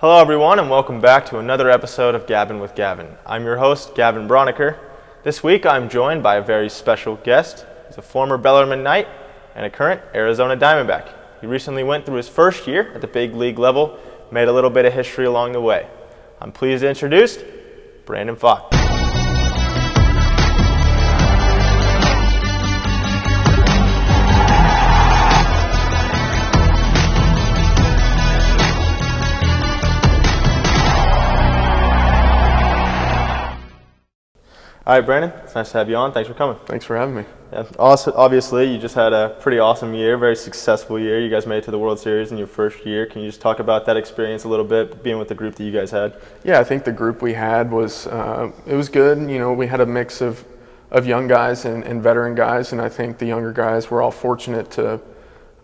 Hello everyone and welcome back to another episode of Gabbin with Gavin. I'm your host, Gavin Broniker. This week I'm joined by a very special guest. He's a former Bellarmine Knight and a current Arizona Diamondback. He recently went through his first year at the big league level, made a little bit of history along the way. I'm pleased to introduce Brandon Pfaadt. All right, Brandon, it's nice to have you on. Thanks for coming. Thanks for having me. Yeah. Also, obviously, you just had a pretty awesome year, very successful year. You guys made it to the World Series in your first year. Can you just talk about that experience a little bit, being with the group that you guys had? Yeah, I think the group we had was it was good. You know, we had a mix of young guys and veteran guys, and I think the younger guys were all fortunate to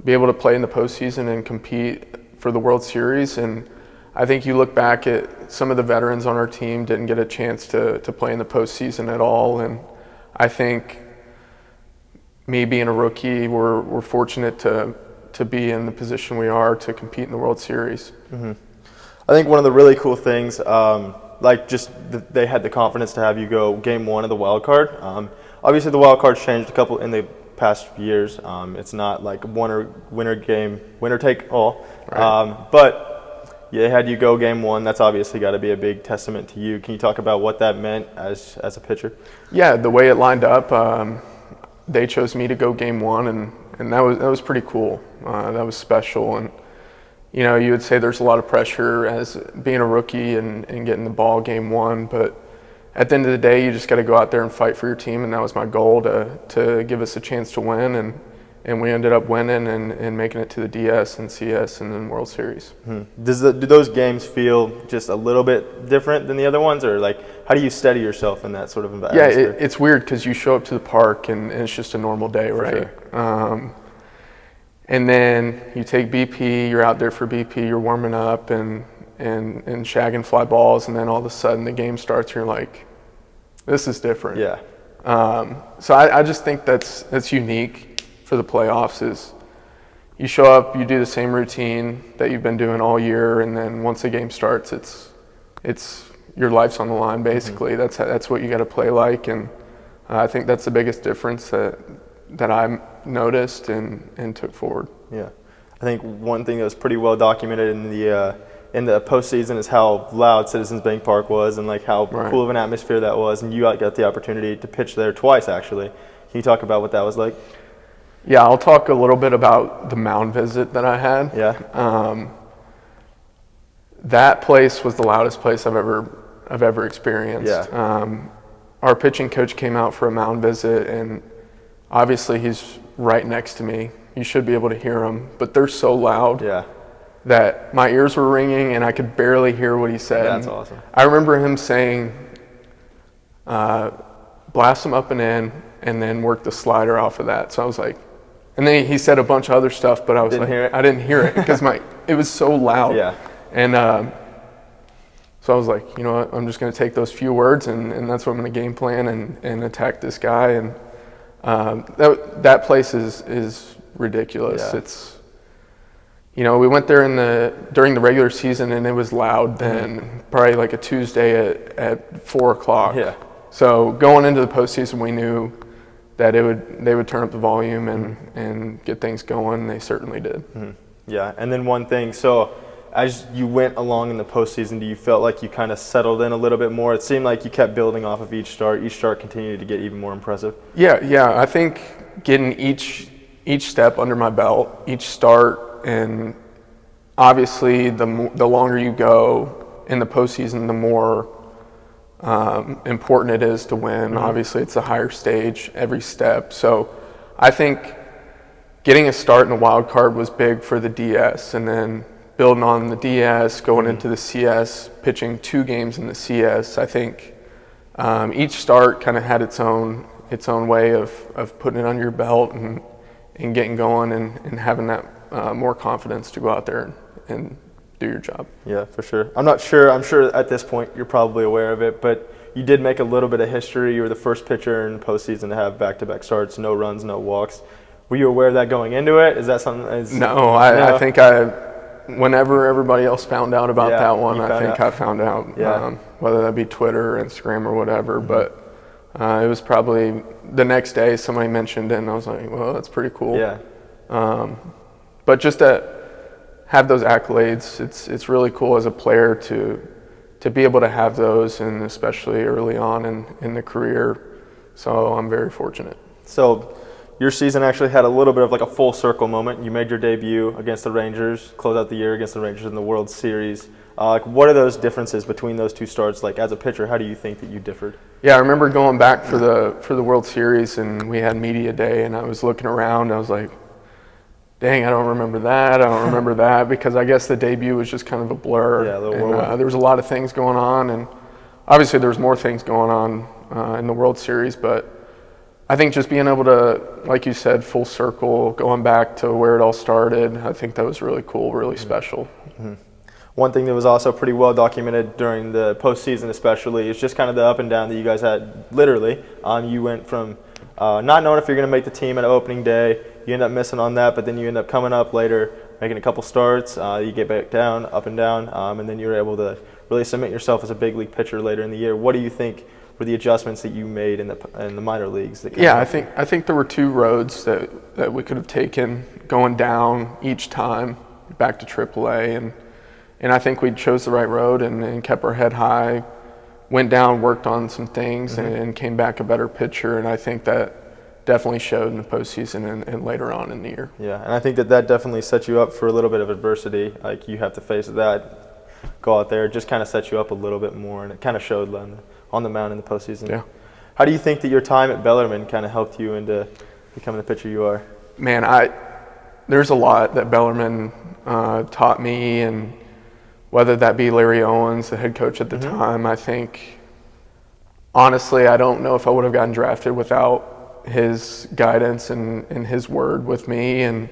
be able to play in the postseason and compete for the World Series. And I think you look back at some of the veterans on our team didn't get a chance to play in the postseason at all, and I think me being a rookie, we're fortunate to be in the position we are to compete in the World Series. Mm-hmm. I think one of the really cool things, they had the confidence to have you go game one of the wild card. Obviously, the wild card's changed a couple in the past years. It's not like winner take all, Right. but yeah, they had you go game one. That's obviously got to be a big testament to you. Can you talk about what that meant as a pitcher? Yeah, the way it lined up, they chose me to go game one, and that was pretty cool. That was special, and you know, you would say there's a lot of pressure as being a rookie and getting the ball game one, but at the end of the day, you just got to go out there and fight for your team, and that was my goal to give us a chance to win, and we ended up winning and making it to the DS and CS and then World Series. Mm-hmm. Do those games feel just a little bit different than the other ones, or like how do you steady yourself in that sort of environment? Yeah, it's weird because you show up to the park and it's just a normal day, right? Sure. And then you take BP, you're out there for BP, you're warming up and shagging fly balls, and then all of a sudden the game starts and you're like, this is different. Yeah. So I just think that's unique for the playoffs is you show up, you do the same routine that you've been doing all year, and then once the game starts, it's your life's on the line basically. Mm-hmm. That's what you got to play like, and I think that's the biggest difference that I noticed and took forward. Yeah, I think one thing that was pretty well documented in the postseason is how loud Citizens Bank Park was, and like how Right. cool of an atmosphere that was, and you got the opportunity to pitch there twice actually. Can you talk about what that was like? Yeah, I'll talk a little bit about the mound visit that I had. Yeah. That place was the loudest place I've ever experienced. Yeah. Our pitching coach came out for a mound visit, and obviously he's right next to me. You should be able to hear him, but they're so loud. Yeah. That my ears were ringing and I could barely hear what he said. That's awesome. I remember him saying, blast them up and in, and then work the slider off of that. So I was like, and then he said a bunch of other stuff, but I was I didn't hear it because it was so loud. Yeah. And so I was like, you know what, I'm just going to take those few words and that's what I'm going to game plan and attack this guy. And that place is ridiculous. Yeah. It's, you know, we went there during the regular season and it was loud then, probably like a Tuesday at 4 o'clock. Yeah. So going into the postseason, we knew that they would turn up the volume and get things going. They certainly did. Mm-hmm. Yeah, and then one thing, so as you went along in the postseason, do you felt like you kind of settled in a little bit more? It seemed like you kept building off of each start. Each start continued to get even more impressive. Yeah. I think getting each step under my belt, each start, and obviously the longer you go in the postseason, the more important it is to win. Mm-hmm. Obviously, it's a higher stage every step. So I think getting a start in the wild card was big for the DS, and then building on the DS, going into the CS, pitching 2 games in the CS. I think each start kind of had its own way of putting it under your belt and getting going and having that more confidence to go out there and do your job. Yeah, for sure. I'm sure at this point you're probably aware of it, but you did make a little bit of history. You were the first pitcher in postseason to have back-to-back starts, no runs, no walks. Were you aware of that going into it? Is that something? No, I think whenever everybody else found out about that one, I found out, whether that be Twitter or Instagram or whatever. But it was probably the next day somebody mentioned it, and I was like, well, that's pretty cool. Yeah. But just to have those accolades, it's really cool as a player to be able to have those, and especially early on in the career. So I'm very fortunate. So your season actually had a little bit of like a full circle moment. You made your debut against the Rangers, closed out the year against the Rangers in the World Series. Like, what are those differences between those two starts? Like, as a pitcher, how do you think that you differed? Yeah, I remember going back for the World Series, and we had media day, and I was looking around. I was like, dang, I don't remember that. I don't remember that, because I guess the debut was just kind of a blur. Yeah, a little and there was a lot of things going on, and obviously there was more things going on in the World Series, but I think just being able to, like you said, full circle, going back to where it all started, I think that was really cool, really special. Mm-hmm. One thing that was also pretty well documented during the postseason especially is just kind of the up and down that you guys had, literally. You went from not knowing if you're going to make the team at opening day, you end up missing on that, but then you end up coming up later, making a couple starts, you get back down, up and down, and then you're able to really cement yourself as a big league pitcher later in the year. What do you think were the adjustments that you made in the minor leagues? I think there were two roads that we could have taken going down each time back to AAA, and I think we chose the right road and kept our head high, went down, worked on some things, and came back a better pitcher, and I think that definitely showed in the postseason and later on in the year. Yeah, and I think that definitely sets you up for a little bit of adversity. Like, you have to face that, go out there, just kind of set you up a little bit more, and it kind of showed on the mound in the postseason. Yeah. How do you think that your time at Bellarmine kind of helped you into becoming the pitcher you are? Man, there's a lot that Bellarmine taught me, and whether that be Larry Owens, the head coach at the time, I think, honestly, I don't know if I would have gotten drafted without his guidance and his word with me. And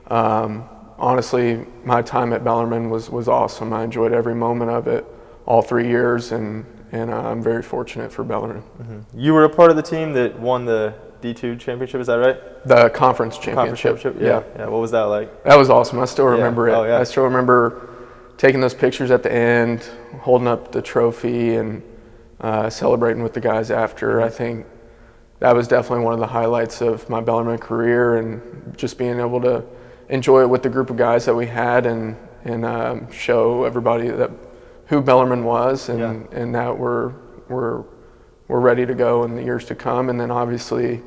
honestly, my time at Bellarmine was awesome. I enjoyed every moment of it, all 3 years, and I'm very fortunate for Bellarmine. Mm-hmm. You were a part of the team that won the D2 championship, is that right? The conference championship. Yeah. What was that like? That was awesome. I still remember it. Oh, yeah. I still remember taking those pictures at the end, holding up the trophy, and celebrating with the guys after. I think that was definitely one of the highlights of my Bellarmine career, and just being able to enjoy it with the group of guys that we had, and show everybody who Bellarmine was, and that we're ready to go in the years to come. And then obviously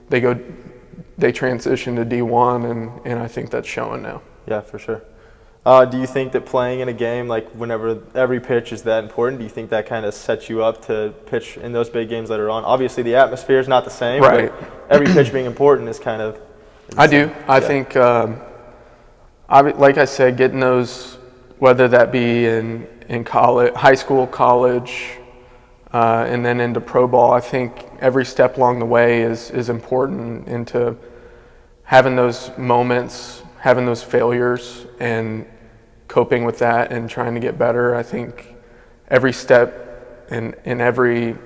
they transition to D1, and I think that's showing now. Yeah, for sure. Do you think that playing in a game, like whenever every pitch is that important, do you think that kind of sets you up to pitch in those big games later on? Obviously the atmosphere is not the same, right? But every pitch being important is kind of... I do. I think, like I said, getting those, whether that be in college, high school, college, and then into pro ball, I think every step along the way is important into having those moments, having those failures, and coping with that and trying to get better. I think every step in every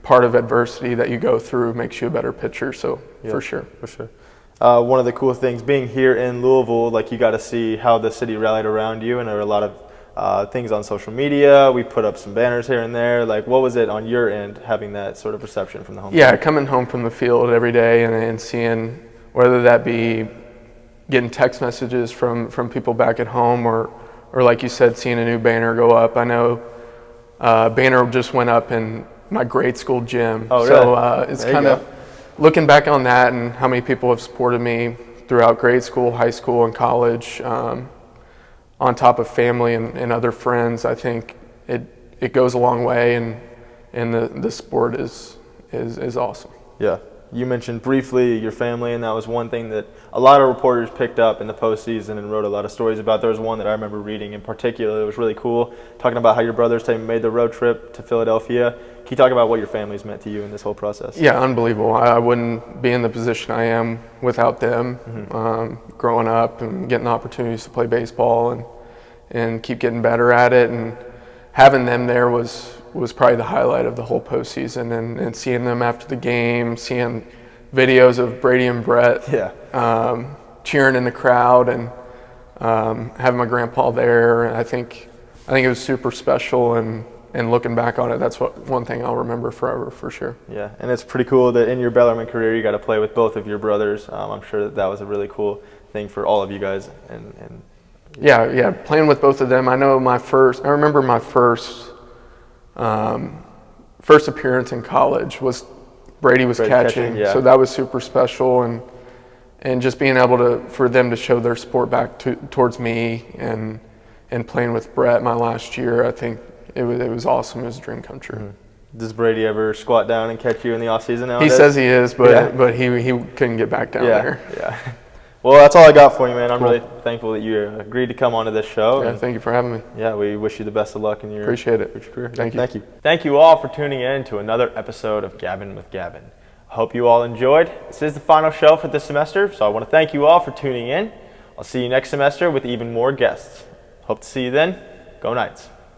part of adversity that you go through makes you a better pitcher. So for sure. One of the cool things being here in Louisville, like, you got to see how the city rallied around you, and there were a lot of things on social media. We put up some banners here and there. Like, what was it on your end, having that sort of reception from the home team? Coming home from the field every day and seeing, whether that be getting text messages from people back at home, or like you said, seeing a new banner go up. I know banner just went up in my grade school gym. Oh, really? So it's kind of looking back on that, and how many people have supported me throughout grade school, high school, and college, on top of family and other friends. I think it goes a long way, and the sport is awesome. Yeah. You mentioned briefly your family, and that was one thing that a lot of reporters picked up in the postseason and wrote a lot of stories about. There was one that I remember reading in particular that was really cool, talking about how your brothers made the road trip to Philadelphia. Can you talk about what your family's meant to you in this whole process? Yeah, unbelievable. I wouldn't be in the position I am without them. Growing up and getting opportunities to play baseball and keep getting better at it, and having them there was probably the highlight of the whole postseason, and seeing them after the game, seeing videos of Brady and Brett cheering in the crowd, and having my grandpa there, I think it was super special, and looking back on it, that's one thing I'll remember forever for sure. Yeah, and it's pretty cool that in your Bellarmine career you got to play with both of your brothers. I'm sure that was a really cool thing for all of you guys. And yeah, playing with both of them. I remember my first appearance in college was Brady was catching, yeah. so that was super special, and just being able for them to show their support back towards me, and playing with Brett my last year, I think it was awesome. It was a dream come true. Mm-hmm. Does Brady ever squat down and catch you in the off season nowadays? He says he is, but he couldn't get back down there. Yeah. Well, that's all I got for you, man. I'm really thankful that you agreed to come onto this show. Yeah, thank you for having me. Yeah, we wish you the best of luck in your future career. Thank you. Thank you all for tuning in to another episode of Gabbin with Gavin. I hope you all enjoyed. This is the final show for this semester, so I want to thank you all for tuning in. I'll see you next semester with even more guests. Hope to see you then. Go Knights.